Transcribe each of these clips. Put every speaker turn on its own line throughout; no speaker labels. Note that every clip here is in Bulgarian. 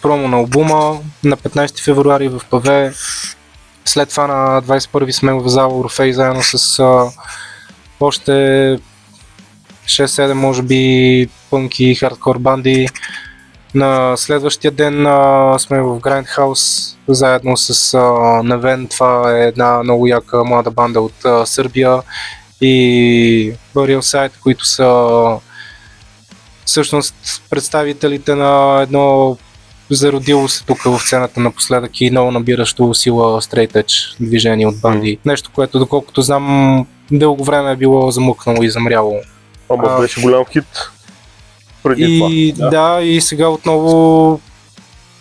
промо на албума на 15 февруари в ПВ. След това на 21 сме в зала Орфей заедно с още 6-7 може би пънки и хардкор банди. На следващия ден сме в Grindhouse заедно с Невен. Това е една много яка млада банда от Сърбия, и Burial Side, които са всъщност представителите на едно зародило се тук в сцената напоследък и много набиращо сила Straight Edge движение от банди. Нещо, което доколкото знам дълго време е било замукнало и замряло.
Ама беше голям хит преди
и,
това.
Да, и сега отново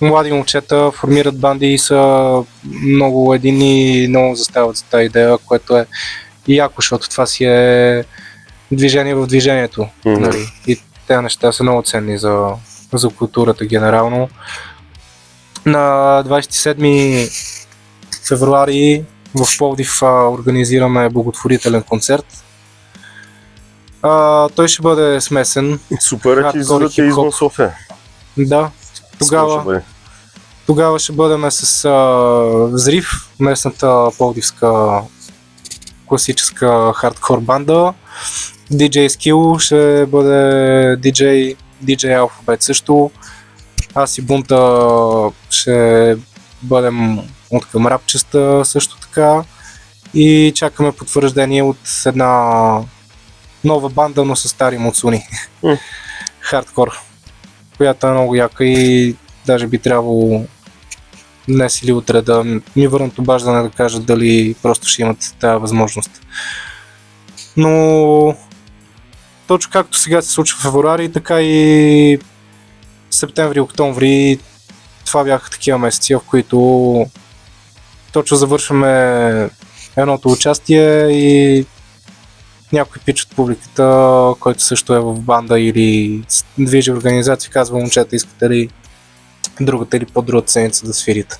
млади момчета формират банди и са много едини и много застават за тази идея, което е яко, защото това си е движение в движението. Нали? И тези неща са много ценни за културата генерално. На 27 февруари в Пловдив организираме благотворителен концерт. Той ще бъде смесен.
Супер, че излизате извън София.
Да, тогава ще бъдем с Взрив, местната пловдивска класическа хардкор банда. DJ Skill ще бъде DJ Alphabet също. Аз и Бунта ще бъдем от към рап частта също така. И чакаме потвърждение от една нова банда, но с стари муцуни. Хардкор, която е много яка и даже би трябвало днес или утре да ми върнат обаждане да кажат дали просто ще имат тази възможност. Но точно както сега се случва в февруари, така и септември, октомври, това бяха такива месеци, в които точно завършваме едното участие и някой пич от публиката, който също е в банда или движи организация, казва: момчета, искате ли другата или по-другата седмица да свирите?